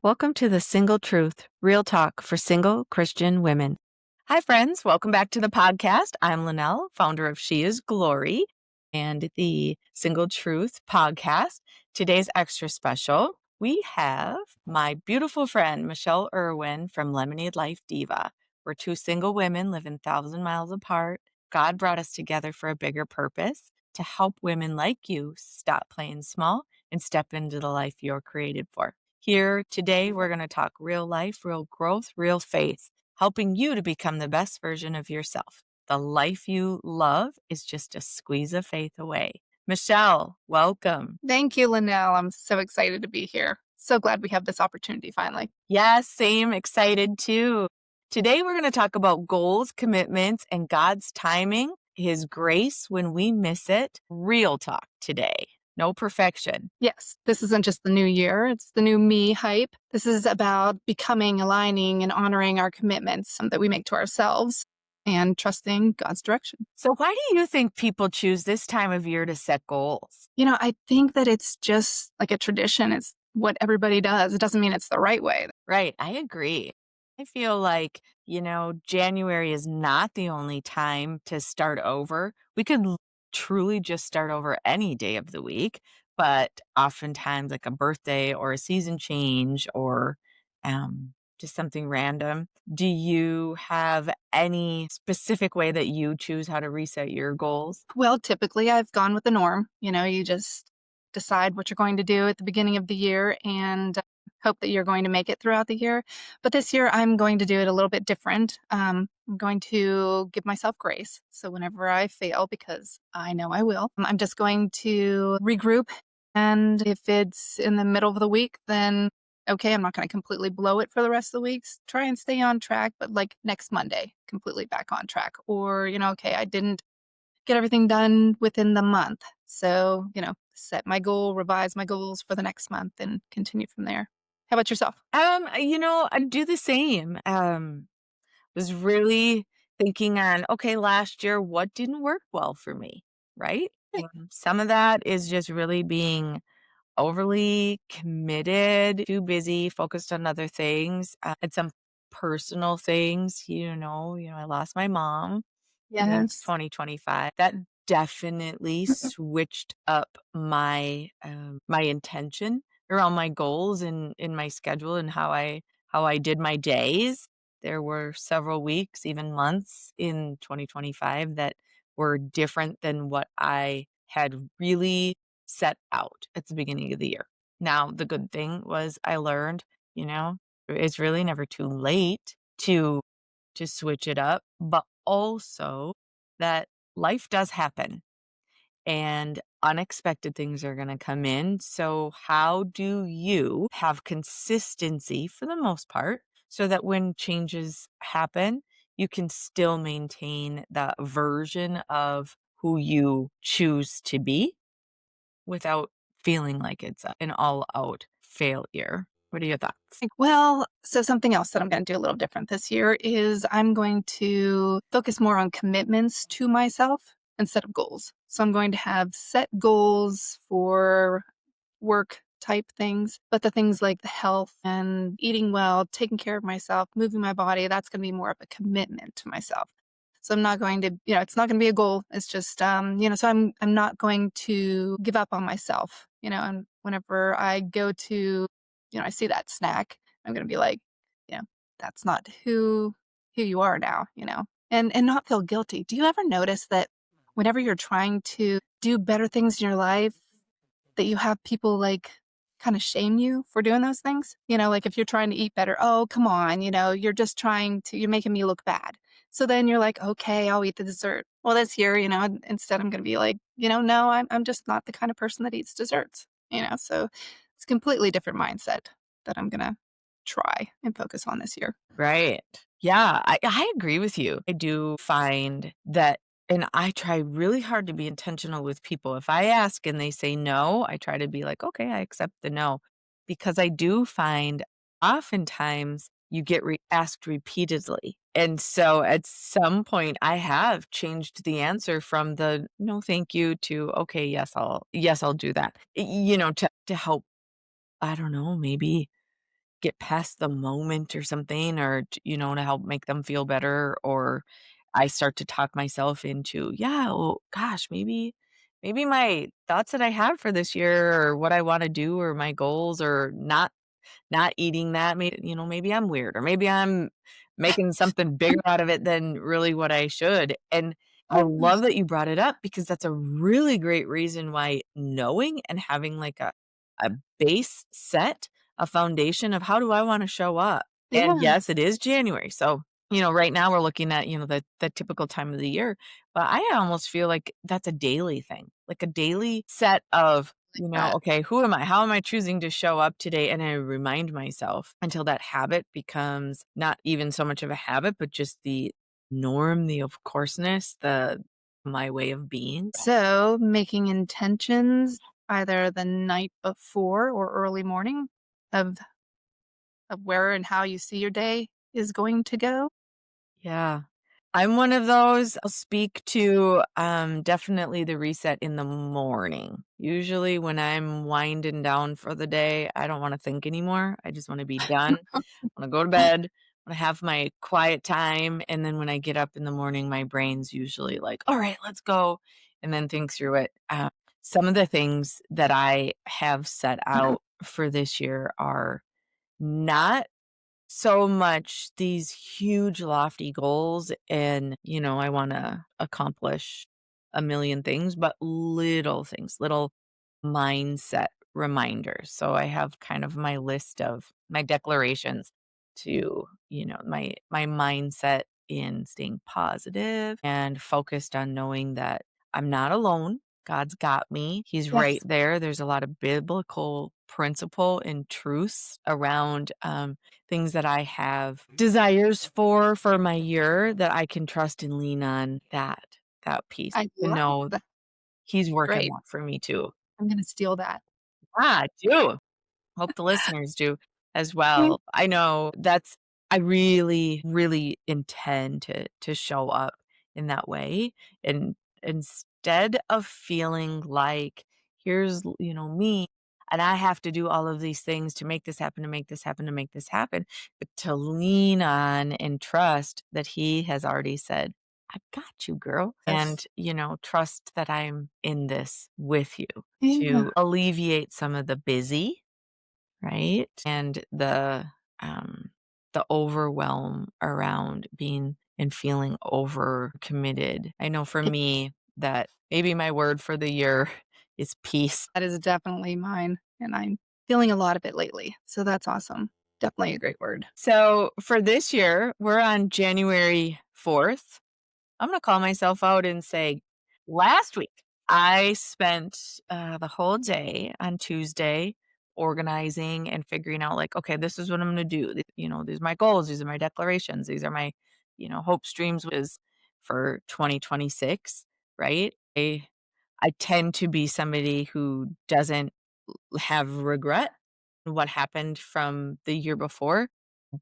Welcome to the Single Truth, real talk for single Christian women. Hi, friends. Welcome back to the podcast. I'm Linnell, founder of She is Glory and the Single Truth podcast. Today's extra special. We have my beautiful friend, Michelle Irwin from Lemonade Life Diva. We're two single women living 1,000 miles apart. God brought us together for a bigger purpose to help women like you stop playing small and step into the life you're created for. Here today, we're going to talk real life, real growth, real faith, helping you to become the best version of yourself. The life you love is just a squeeze of faith away. Michelle, welcome. Thank you, Linnell. I'm so excited to be here. So glad we have this opportunity finally. Yes, same, excited too. Today, we're going to talk about goals, commitments, and God's timing, His grace when we miss it. Real talk today. No perfection. Yes, this isn't just the new year, it's the new me hype. This is about becoming, aligning, and honoring our commitments that we make to ourselves and trusting God's direction. So, why do you think people choose this time of year to set goals? I think that it's just like a tradition. It's what everybody does. It doesn't mean it's the right way. Right. I agree. I feel like, January is not the only time to start over. We could truly just start over any day of the week, but oftentimes, like a birthday or a season change or just something random. Do you have any specific way that you choose how to reset your goals? Well, typically I've gone with the norm. You just decide what you're going to do at the beginning of the year and hope that you're going to make it throughout the year. But this year I'm going to do it a little bit different. I'm going to give myself grace. So whenever I fail, because I know I will, I'm just going to regroup. And if it's in the middle of the week, then okay, I'm not going to completely blow it for the rest of the weeks. Try and stay on track, but like next Monday, completely back on track. Or, okay, I didn't get everything done within the month. So, set my goal, revise my goals for the next month and continue from there. How about yourself? I do the same. Was really thinking on, okay, last year, what didn't work well for me, right? Right. Some of that is just really being overly committed, too busy, focused on other things, and some personal things. I lost my mom in Yes. 2025. That definitely switched up my intention around my goals and in my schedule and how I did my days. There were several weeks, even months in 2025 that were different than what I had really set out at the beginning of the year. Now, the good thing was I learned, you know, it's really never too late to switch it up, but also that life does happen and unexpected things are going to come in. So, how do you have consistency for the most part so that when changes happen, you can still maintain the version of who you choose to be without feeling like it's an all out failure? What are your thoughts? Well, so something else that I'm going to do a little different this year is I'm going to focus more on commitments to myself instead of goals. So I'm going to have set goals for work type things, but the things like the health and eating well, taking care of myself, moving my body, that's going to be more of a commitment to myself. So I'm not going to, it's not going to be a goal. It's just, so I'm not going to give up on myself, and whenever I go to, I see that snack, I'm going to be like, you know, that's not who you are now, and not feel guilty. Do you ever notice that whenever you're trying to do better things in your life, that you have people like kind of shame you for doing those things? Like if you're trying to eat better, oh, come on, you're just you're making me look bad. So then you're like, okay, I'll eat the dessert. Well, this year, instead I'm going to be like, no, I'm just not the kind of person that eats desserts, so it's a completely different mindset that I'm going to try and focus on this year. Right. Yeah, I agree with you. I do find that, and I try really hard to be intentional with people. If I ask and they say no, I try to be like, okay, I accept the no. Because I do find oftentimes you get asked repeatedly. And so at some point I have changed the answer from the no thank you to okay, yes I'll do that. To help, I don't know, maybe get past the moment or something or, to help make them feel better, or I start to talk myself into, yeah, well, gosh, maybe my thoughts that I have for this year or what I wanna do or my goals or not eating that, maybe I'm weird or maybe I'm making something bigger out of it than really what I should, and I love that you brought it up because that's a really great reason why knowing and having, like, a base set, a foundation of how do I wanna show up? And Yeah. yes, it is January, so, right now we're looking at, the typical time of the year, but I almost feel like that's a daily thing, like a daily set of, That okay, who am I? How am I choosing to show up today? And I remind myself until that habit becomes not even so much of a habit, but just the norm, the of courseness, the my way of being. So, making intentions either the night before or early morning of where and how you see your day is going to go. Yeah. I'm one of those. I'll speak to definitely the reset in the morning. Usually when I'm winding down for the day, I don't want to think anymore. I just want to be done. I want to go to bed. I want to have my quiet time. And then when I get up in the morning, my brain's usually like, all right, let's go. And then think through it. Some of the things that I have set out for this year are not so much these huge lofty goals and, I wanna accomplish a million things, but little things, little mindset reminders. So I have kind of my list of my declarations to, my mindset in staying positive and focused on knowing that I'm not alone. God's got me. He's right Yes, there. There's a lot of biblical principle and truths around things that I have desires for my year that I can trust and lean on that piece I to love know that. he's working Great. that for me too. I'm gonna steal that. Do. Hope the listeners do as Mm. well. I know I really, really intend to show up in that way, and instead of feeling like here's, me and I have to do all of these things to make this happen, to make this happen, to make this happen, but to lean on and trust that he has already said, "I got you, girl." And, Yes. trust that I'm in this with you Yeah. to alleviate some of the busy, right? And the overwhelm around being and feeling over committed. I know for It's me that maybe my word for the year is peace. that is definitely mine, and I'm feeling a lot of it lately, so that's awesome. Definitely a great word. So for this year, we're on January 4th. I'm gonna call myself out and say, last week, I spent, the whole day on Tuesday organizing and figuring out, like, "Okay, this is what I'm gonna do. These are my goals, these are my declarations, these are my, hopes, dreams," is for 2026, right? I tend to be somebody who doesn't have regret what happened from the year before,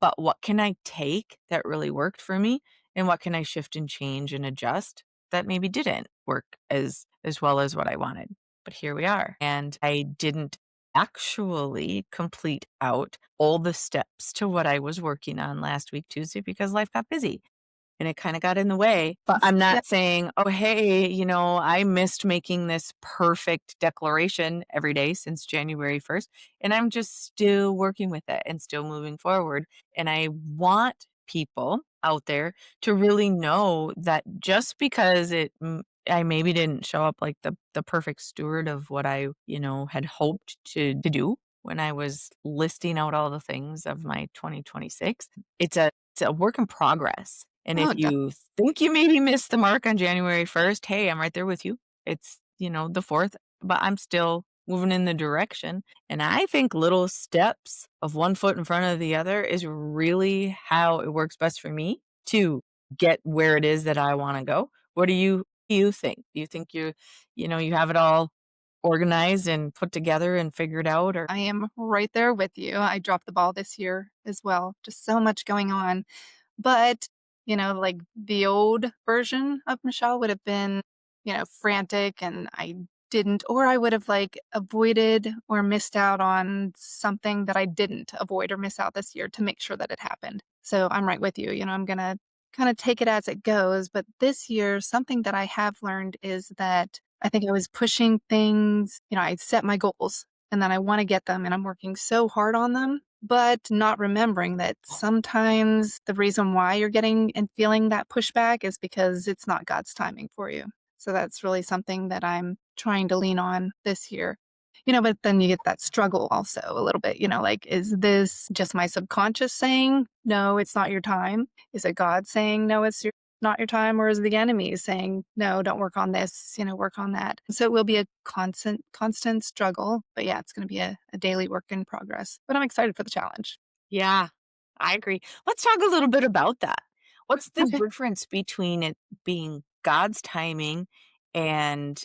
but what can I take that really worked for me, and what can I shift and change and adjust that maybe didn't work as well as what I wanted? But here we are, and I didn't actually complete out all the steps to what I was working on last week Tuesday because life got busy and it kinda got in the way, but I'm Yeah. not saying, "Oh, hey, I missed making this perfect declaration every day since January 1st, and I'm just still working with it and still moving forward." And I want people out there to really know that just because I maybe didn't show up like the perfect steward of what I, had hoped to do when I was listing out all the things of my 2026, it's a work in progress. And if Oh, you think you maybe missed the mark on January 1st, hey, I'm right there with you. It's, the 4th, but I'm still moving in the direction. And I think little steps of one foot in front of the other is really how it works best for me to get where it is that I want to go. What do you think? Do you think you have it all organized and put together and figured out, or I am right there with you. I dropped the ball this year as well. Just so much going on. But, like the old version of Michelle would have been, frantic and I didn't, or I would have, like, avoided or missed out on something that I didn't avoid or miss out this year to make sure that it happened. So I'm right with you, I'm gonna kinda take it as it goes, but this year, something that I have learned is that I think I was pushing things, I set my goals, and then I wanna get them, and I'm working so hard on them, but not remembering that sometimes the reason why you're getting and feeling that pushback is because it's not God's timing for you. So that's really something that I'm trying to lean on this year. But then you get that struggle also a little bit, like, is this just my subconscious saying, no, it's not your time? Is it God saying, no, not your time? Or is the enemy saying, no, don't work on this, work on that? So it will be a constant struggle. But yeah, it's going to be a daily work in progress. But I'm excited for the challenge. Yeah, I agree. Let's talk a little bit about that. What's the Okay. difference between it being God's timing and,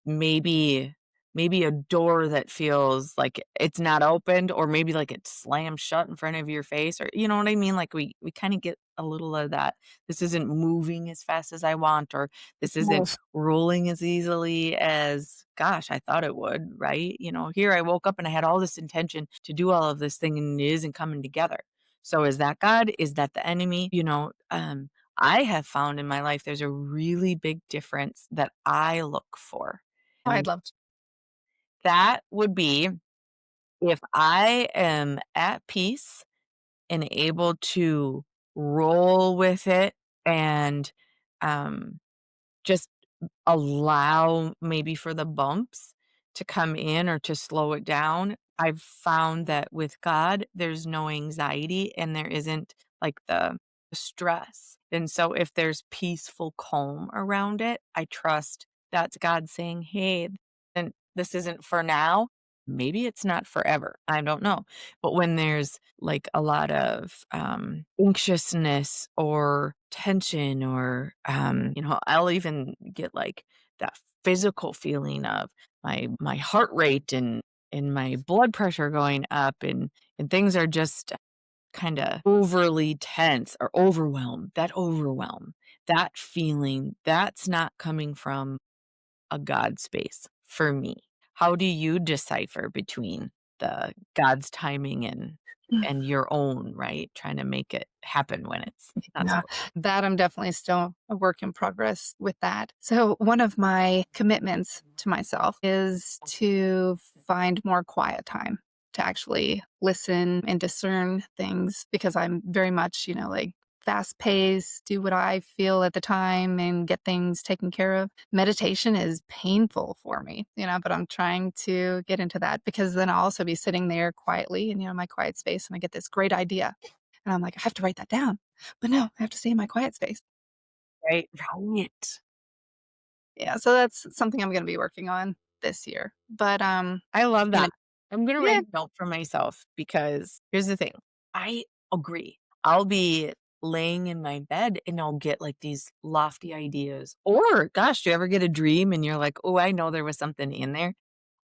maybe maybe a door that feels like it's not opened, or maybe like it's slammed shut in front of your face, or you know what I mean? Like we kind of get a little of that. This isn't moving as fast as I want, or this isn't Yes. rolling as easily as gosh, I thought it would, right? Here I woke up and I had all this intention to do all of this thing and it isn't coming together. So is that God? Is that the enemy? I have found in my life there's a really big difference that I look for. I'd And love to. that would be if I am at peace and able to roll with it and, um, just allow maybe for the bumps to come in or to slow it down. I've found that with God, there's no anxiety and there isn't like the stress. And so if there's peaceful calm around it, I trust that's God saying, hey, and this isn't for now. Maybe it's not forever. I don't know. But when there's like a lot of anxiousness or tension, or, I'll even get like that physical feeling of my heart rate and my blood pressure going up, and things are just kind of overly tense or overwhelm, that feeling, that's not coming from a God space for me. How do you decipher between the God's timing and your own, right? Trying to make it happen when it's not Yeah, supposed. that I'm definitely still a work in progress with that. So, one of my commitments to myself is to find more quiet time to actually listen and discern things because I'm very much, like fast paced, do what I feel at the time and get things taken care of. Meditation is painful for me, but I'm trying to get into that because then I'll also be sitting there quietly in, my quiet space and I get this great idea. And I'm like, I have to write that down. But no, I have to stay in my quiet space. Right, right. Yeah, so that's something I'm gonna be working on this year. But, I love you know that. I'm gonna write yeah, a note for myself because here's the thing. I agree. I'll be laying in my bed and I'll get like these lofty ideas. Or gosh, do you ever get a dream and you're like, "Oh, I know there was something in there."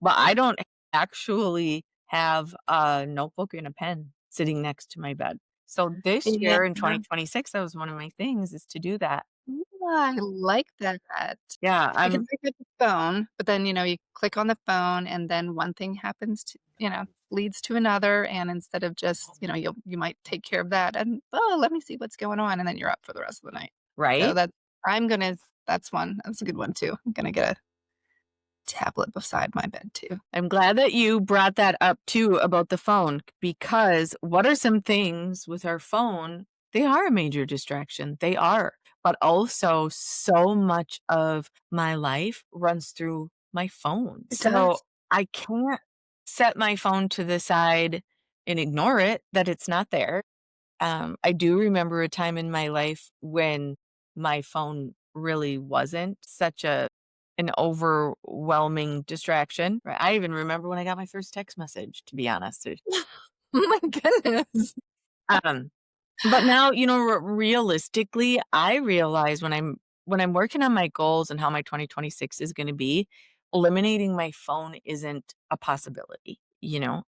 But I don't actually have a notebook and a pen sitting next to my bed. So this yeah, year in 2026, that was one of my things, is to do that. yeah, I like that. Yeah, Because I'm I get the phone, but then, you click on the phone and then one thing happens to leads to another, and instead of just, you might take care of that and, "Oh, let me see what's going on," and then you're up for the rest of the night. So right. I'm gonna that's a good one too. I'm gonna get a tablet beside my bed too. I'm glad that you brought that up too about the phone, because what are some things with our phone? They are a major distraction. They are. But also, so much of my life runs through my phone. It So does. I can't set my phone to the side and ignore it, that it's not there. I do remember a time in my life when my phone really wasn't such an overwhelming distraction, right? I even remember when I got my first text message, to be honest. Oh my goodness. Um, but now, realistically, I realize when I'm working on my goals and how my 2026 is gonna be, eliminating my phone isn't a possibility,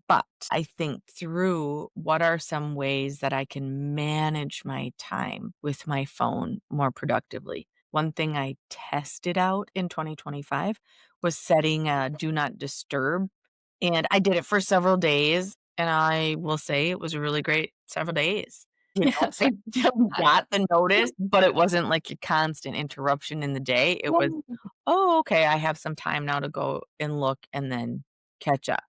But I think through what are some ways that I can manage my time with my phone more productively. one thing I tested out in 2025 was setting a do not disturb, and I did it for several days, and I will say it was a really great several days. You know, Yes. I still I got the notice, but it wasn't like a constant interruption in the day. It was, "Oh, okay, I have some time now to go and look and then catch up."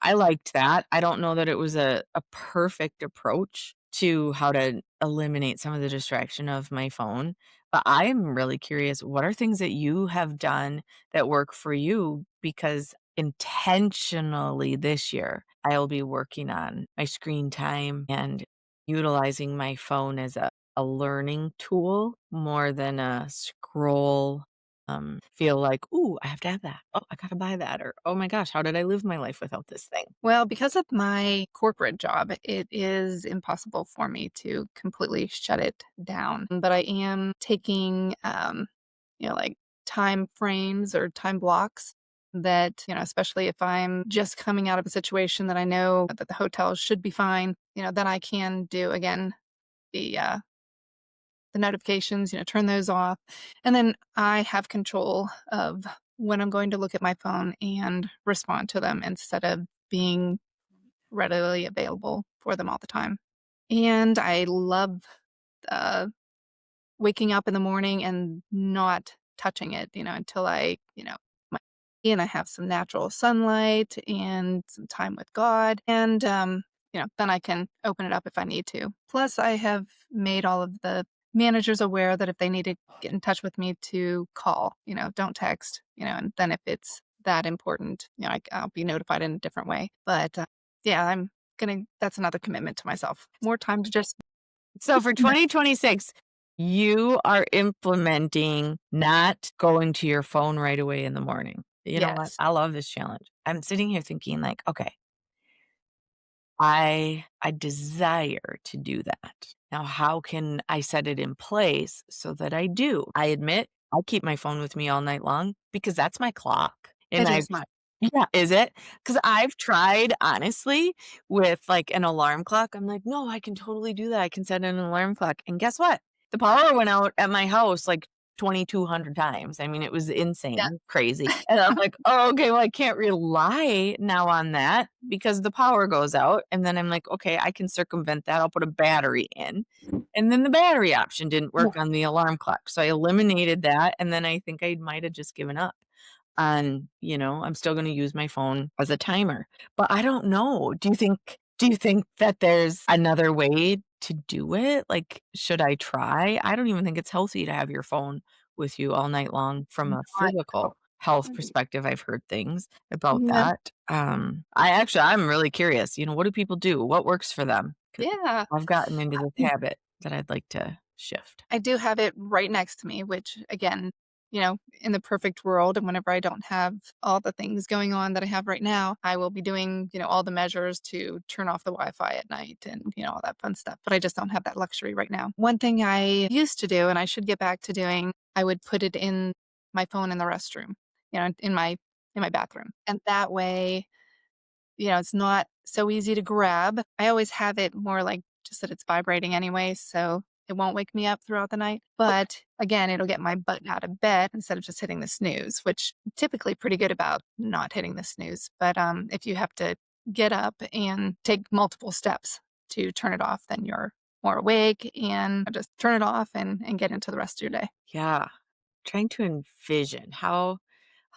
I liked that. I don't know that it was a perfect approach to how to eliminate some of the distraction of my phone, but I'm really curious, what are things that you have done that work for you? Because intentionally this year, I'll be working on my screen time and utilizing my phone as a learning tool more than a scroll, feel like, "Ooh, I have to have that. Oh, I gotta buy that," or, "Oh my gosh, how did I live my life without this thing?" Well, because of my corporate job, it is impossible for me to completely shut it down. But I am taking, like time frames or time blocks that, especially if I'm just coming out of a situation that I know that the hotel should be fine, then I can do again the notifications, turn those off. And then I have control of when I'm going to look at my phone and respond to them instead of being readily available for them all the time. And I love, uh, waking up in the morning and not touching it, until my and I have some natural sunlight and some time with God, and, then I can open it up if I need to. Plus, I have made all of the managers aware that if they need to get in touch with me to call, don't text, and then if it's that important, I'll be notified in a different way. But, yeah, that's another commitment to myself. More time to just So for 2026, you are implementing not going to your phone right away in the morning. You know what? Yes, I love this challenge. I'm sitting here thinking like, "Okay, I desire to do that. Now how can I set it in place so that I do?" I admit I keep my phone with me all night long because that's my clock, and it I is my yeah, is it? Because 'Cause I've tried, honestly, with, like, an alarm clock. I'm like, "No, I can totally do that. I can set an alarm clock." And guess what? The power went out at my house, like, 2,200 times. I mean, it was yeah. insane, crazy. And I'm like, "Oh, okay, well, I can't rely now on that because the power goes out." And then I'm like, "Okay, I can circumvent that. I'll put a battery in." And then the battery option didn't Yeah. work on the alarm clock, so I eliminated that, and then I think I might have just given up on, I'm still gonna use my phone as a timer. But I don't know. Do you think that there's another way to do it? Like, should I try? I don't even think it's healthy to have your phone with you all night long from a Not physical health healthy. perspective. I've heard things about Yeah. that. I'm really curious, what do people do? What works for them? 'Cause Yeah. I've gotten into this habit that I'd like to shift. I do have it right next to me, which again, in the perfect world, and whenever I don't have all the things going on that I have right now, I will be doing, all the measures to turn off the Wi-Fi at night and, all that fun stuff. But I just don't have that luxury right now. One thing I used to do, and I should get back to doing, I would put it in my phone in the restroom, in my bathroom. And that way it's not so easy to grab. I always have it more like just that it's vibrating anyway, so it won't wake me up throughout the night. But again, it'll get my butt out of bed instead of just hitting the snooze, which I'm typically pretty good about not hitting the snooze. But if you have to get up and take multiple steps to turn it off, then you're more awake and just turn it off and get into the rest of your day. Yeah. Trying to envision how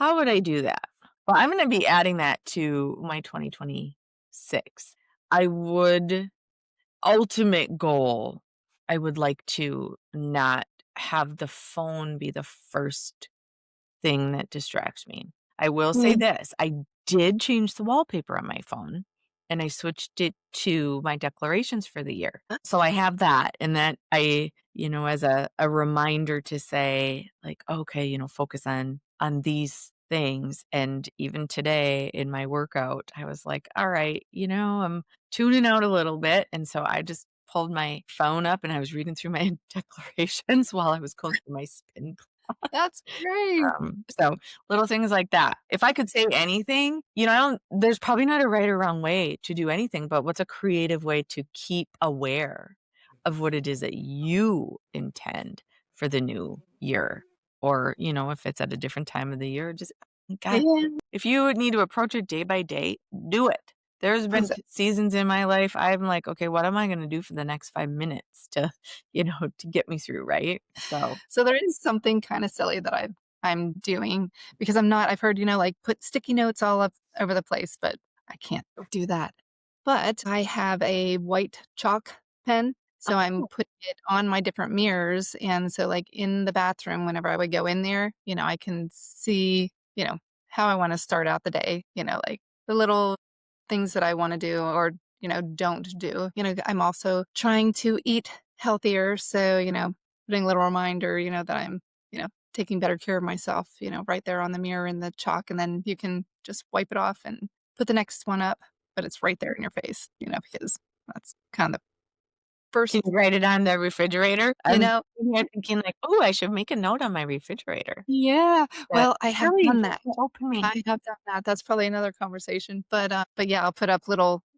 would I do that? Well, I'm gonna be adding that to my 2026. I would ultimate goal, I would like to not have the phone be the first thing that distracts me. I will say Mm. this, I did change the wallpaper on my phone, and I switched it to my declarations for the year. So I have that, and that as a reminder to say, like, "Okay, focus on these things." And even today in my workout, I was like, "All right, I'm tuning out a little bit." And so I just pulled my phone up, and I was reading through my declarations while I was going through my spin. That's great. So little things like that. If I could say anything, I don't there's probably not a right or wrong way to do anything, but what's a creative way to keep aware of what it is that you intend for the new year. Or, if it's at a different time of the year, just God, Yeah. if you need to approach it day by day, do it. There's been So seasons in my life I'm like, "Okay, what am I gonna do for the next 5 minutes to, to get me through," right? So so there is something kinda silly that I'm doing because I've heard, like, put sticky notes all up over the place, but I can't do that. But I have a white chalk pen, so I'm Oh, putting it on my different mirrors, and so, like, in the bathroom, whenever I would go in there, I can see, how I wanna start out the day, like, the little things that I wanna do or, don't do. I'm also trying to eat healthier, so, putting a little reminder, that I'm, taking better care of myself, right there on the mirror in the chalk, and then you can just wipe it off and put the next one up, but it's right there in your face, because that's kind of the can first, you write it on the refrigerator? you I'm know sitting here thinking like, "Ooh, I should make a note on my refrigerator Yeah, that, well, I have "Hurry, done don't that. open me." I have done that. That's probably another conversation, but yeah,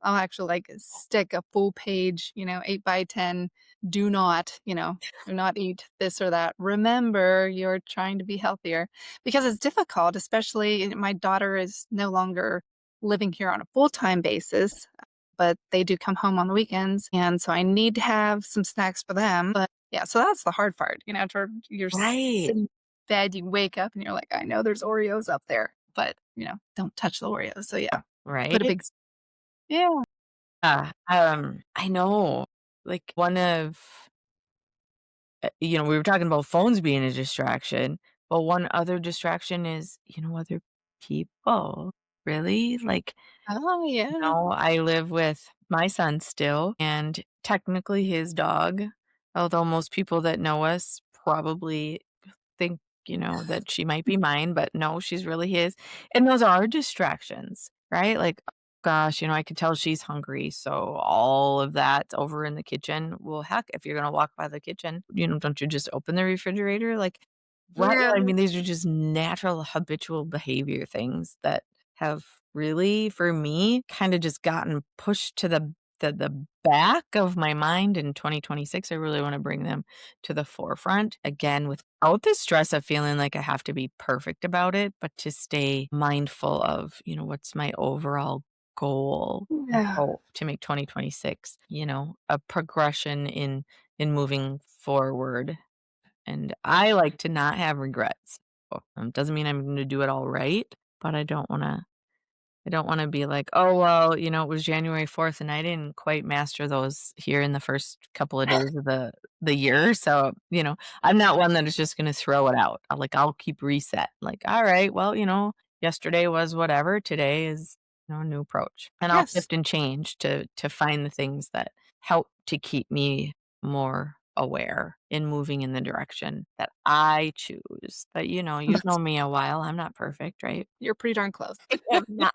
I'll actually, like, stick a full page, 8 by 10, do not, do not eat this or that. Remember, you're trying to be healthier because it's difficult, especially my daughter is no longer living here on a full-time basis, but they do come home on the weekends, and so I need to have some snacks for them, but yeah, so that's the hard part, to you're Right, sitting in bed, you wake up and you're like, "I know there's Oreos up there." But, don't touch the Oreos, so yeah, put a right? big Yeah. I know, like, we were talking about phones being a distraction, but one other distraction is, other people. Really? Like, Oh, yeah. I live with my son still, and technically his dog, although most people that know us probably think, that she might be mine, but no, she's really his. And those are distractions, right? Like, gosh, I could tell she's hungry. So all of that over in the kitchen. Well, heck, if you're going to walk by the kitchen, don't you just open the refrigerator? Like, what? Yeah. I mean, these are just natural habitual behavior things that have really, for me, kind of just gotten pushed to the back of my mind in 2026. I really want to bring them to the forefront again without the stress of feeling like I have to be perfect about it, but to stay mindful of, what's my overall goal and Yeah. hope to make 2026, a progression in moving forward. And I like to not have regrets. Doesn't mean I'm going to do it all right, but I don't wanna be like, "Oh, well, it was January 4th and I didn't quite master those here in the first couple of days of the year." So, I'm not one that is just gonna throw it out. I'll keep reset. Like, "Alright, well, yesterday was whatever, today is, a new approach." And I'll Yes. shift and change to find the things that help to keep me more aware in moving in the direction that I choose. But, you've That's known me a while, I'm not perfect, right? You're pretty darn close. I am not.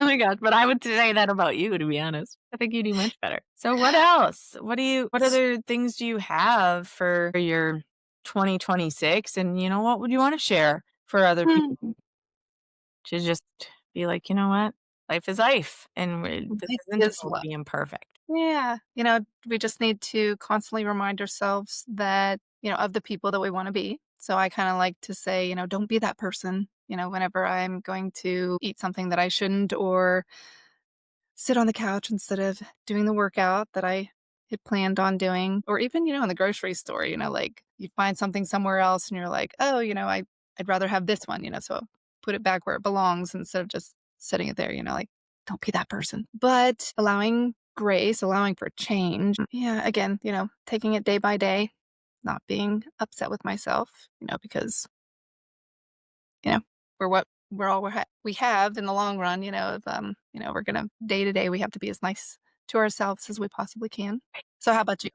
Oh my gosh, but I would say that about you, to be honest. I think you do much better. So what else? What other things do you have for your 2026? And what would you wanna share for other people Hmm. to just be like, "You know what? Life is life, and this Life isn't is about love. being perfect." Yeah, we just need to constantly remind ourselves that, of the people that we wanna be. So I kinda like to say, "Don't be that person," whenever I'm going to eat something that I shouldn't or sit on the couch instead of doing the workout that I had planned on doing, or even, in the grocery store, like you find something somewhere else and you're like, oh, I'd rather have this one, so put it back where it belongs instead of just setting it there, like don't be that person. But allowing grace, allowing for change. Yeah, again, taking it day by day, not being upset with myself, because you know, we're all we have in the long run, if, we're gonna day to day, we have to be as nice to ourselves as we possibly can. So how about you?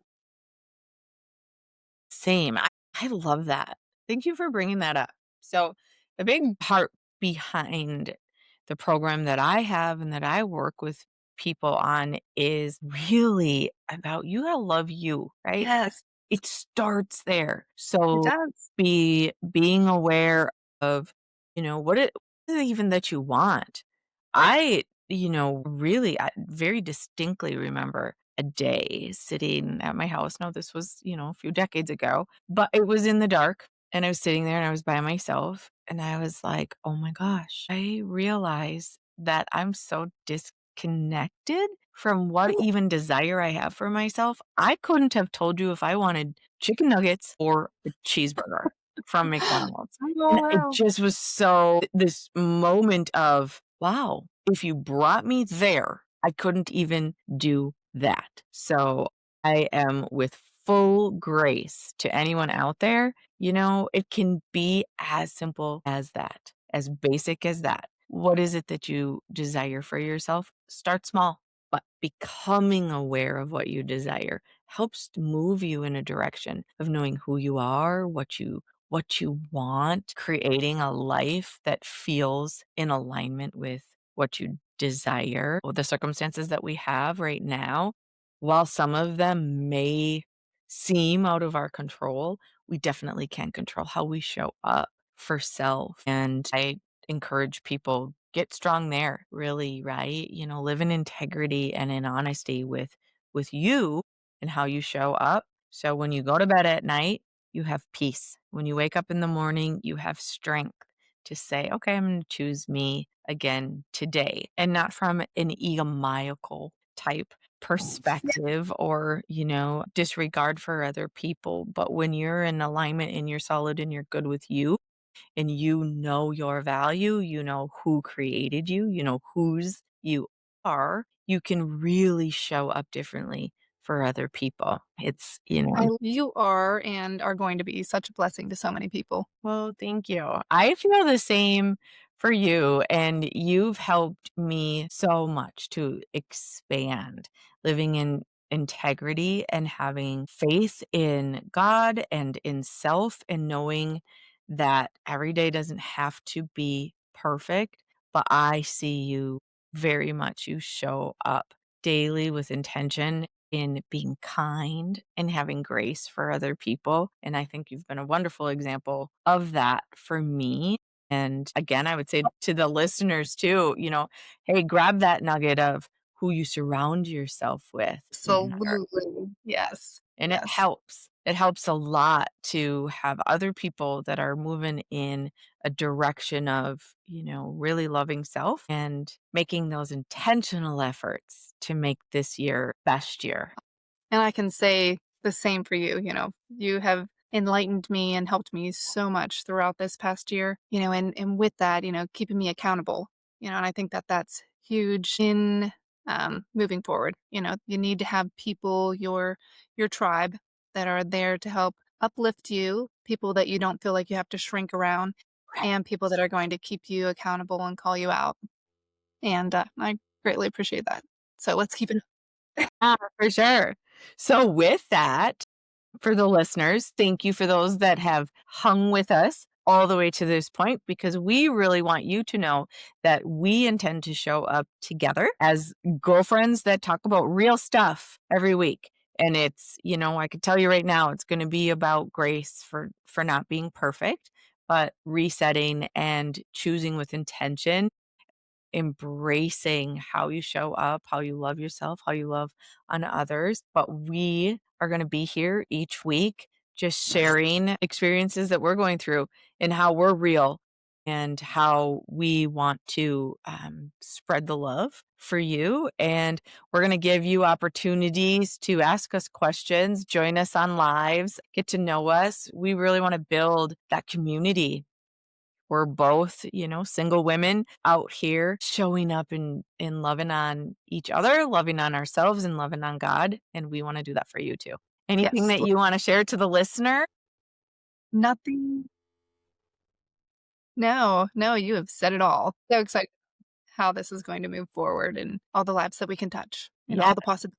Same. I love that. Thank you for bringing that up. So, the big part behind the program that I have and that I work with people on is really about you gotta love you, right? Yes, It starts there. it So, does. being aware of, what it is even that you want. I, really, I very distinctly remember a day sitting at my house. Now, this was, a few decades ago, but it was in the dark and I was sitting there and I was by myself and I was like, oh my gosh, I realize that I'm so disconnected from what even desire I have for myself. I couldn't have told you if I wanted chicken nuggets or a cheeseburger from McDonald's. Oh, And it wow. just was so this moment of, wow, if you brought me there, I couldn't even do that. So I am with full grace to anyone out there. It can be as simple as that, as basic as that. What is it that you desire for yourself? Start small, but becoming aware of what you desire helps to move you in a direction of knowing who you are, what you want, creating a life that feels in alignment with what you desire. Well, the circumstances that we have right now, while some of them may seem out of our control, we definitely can control how we show up for self. And I encourage people get strong there, really, right? Live in integrity and in honesty with you and how you show up. So when you go to bed at night, you have peace. When you wake up in the morning, you have strength to say, okay, I'm going to choose me again today, and not from an egomaniacal type perspective or, disregard for other people. But when you're in alignment and you're solid and you're good with you, and you know your value, you know who created you, you know whose you are, you can really show up differently for other people. You are and are going to be such a blessing to so many people. Well, thank you. I feel the same for you, and you've helped me so much to expand living in integrity and having faith in God and in self, and knowing that every day doesn't have to be perfect. But I see you very much, you show up daily with intention in being kind and having grace for other people. And I think you've been a wonderful example of that for me. And again, I would say to the listeners too, hey, grab that nugget of who you surround yourself with matter. Absolutely. Yes. And it Yes. helps. It helps a lot to have other people that are moving in a direction of, really loving self and making those intentional efforts to make this year best year. And I can say the same for you. You have enlightened me and helped me so much throughout this past year, and with that, keeping me accountable, and I think that that's huge in moving forward. You need to have people, your tribe that are there to help uplift you, people that you don't feel like you have to shrink around, Right. and people that are going to keep you accountable and call you out. And I greatly appreciate that. So let's keep it. Yeah, for sure. So with that, for the listeners, thank you for those that have hung with us all the way to this point, because we really want you to know that we intend to show up together as girlfriends that talk about real stuff every week. And it's, I can tell you right now, it's going to be about grace for not being perfect, but resetting and choosing with intention, embracing how you show up, how you love yourself, how you love on others. But we are going to be here each week just sharing experiences that we're going through and how we're real and how we want to spread the love for you. And we're going to give you opportunities to ask us questions, join us on lives, get to know us. We really want to build that community. We're both, single women out here showing up and loving on each other, loving on ourselves, and loving on God, and we wanna do that for you too. Anything Yes. that you wanna share to the listener? Nothing. No, no, you have said it all. So excited how this is going to move forward and all the lives that we can touch and Yeah. all the possibilities.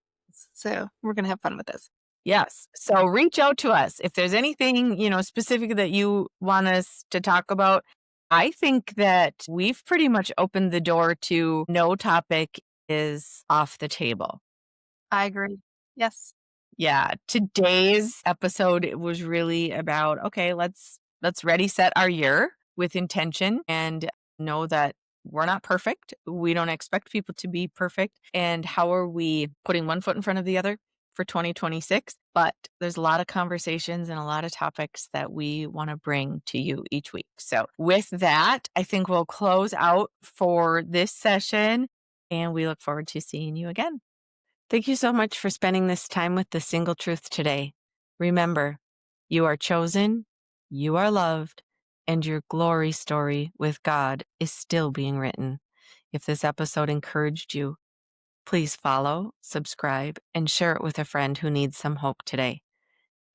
So we're gonna have fun with this. Yes. So reach out to us if there's anything, specific that you want us to talk about. I think that we've pretty much opened the door to no topic is off the table. I agree. Yes. Yeah, today's episode it was really about, okay, let's ready set our year with intention and know that we're not perfect. We don't expect people to be perfect. And how are we putting one foot in front of the other for 2026? But there's a lot of conversations and a lot of topics that we want to bring to you each week. So, with that, I think we'll close out for this session and we look forward to seeing you again. Thank you so much for spending this time with the Single Truth today. Remember, you are chosen, you are loved, and your glory story with God is still being written. If this episode encouraged you, please follow, subscribe, and share it with a friend who needs some hope today.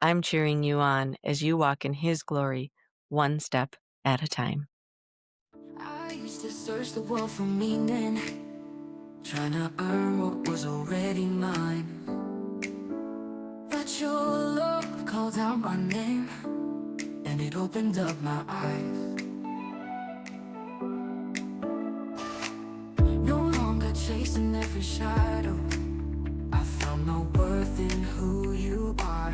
I'm cheering you on as you walk in His glory, one step at a time. I used to search the world for meaning, trying to earn what was already mine. But your love called out my name, and it opened up my eyes. No longer chasing every shadow, I found my worth in who you are.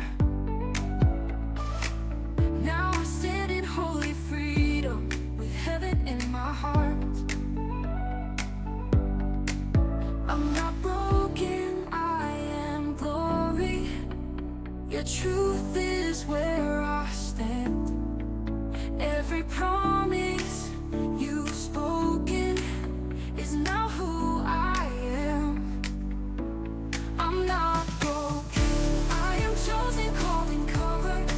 Now I stand in holy freedom, with heaven in my heart. I'm not broken, I am glory. Your truth is where I stand. Every promise you've spoken is now who I am. I'm not broken, I am chosen, called and covered.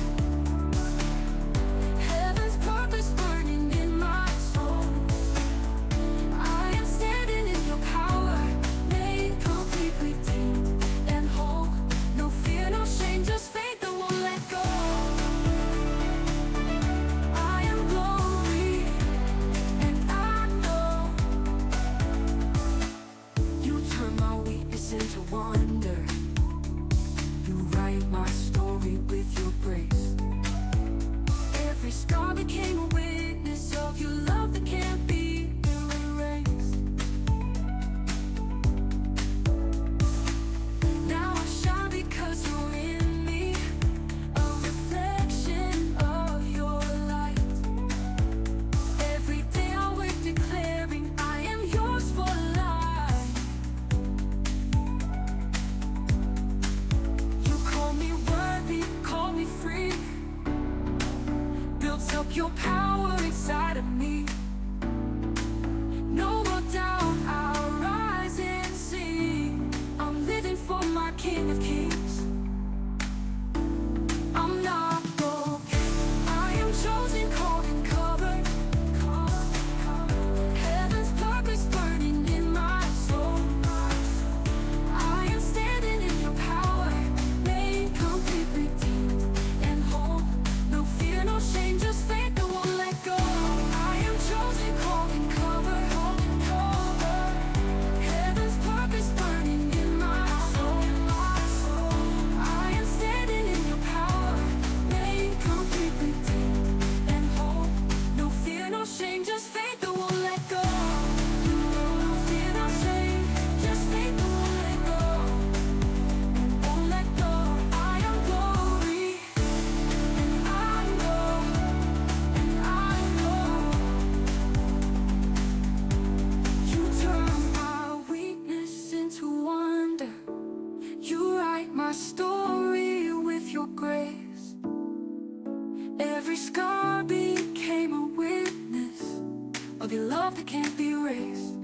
Heaven's purpose burning in my soul. I am standing in your power, made complete, redeemed, and whole. No fear, no shame, just faith that won't let go. I am glory, and I know you turn my weakness into wonder. You write my story with your grace. Every scar became a witness of your love that can't be erased. Now I shine because you're in me, a reflection of your light. Every day I wake declaring I am yours for life. You call me worthy, call me free, built up your power inside of me. No more doubt, I'll rise and sing. I'm living for my King of Kings. I'm not broken, I am chosen, called and covered. Heaven's purpose burning in my soul. I am standing in your power, made complete, redeemed, and whole. No fear, no shame, just faith that won't let go. I am chosen, called and covered. Heaven's purpose burning in my soul. I am standing in your power, made complete, redeemed, and whole. No fear, no shame, just faith that won't let go. No fear, no shame, just faith that won't let go. Won't let go. I am glory, and I know, you turn my weakness into wonder. You write my story with your grace. Every scar became a witness of your love that can't be erased.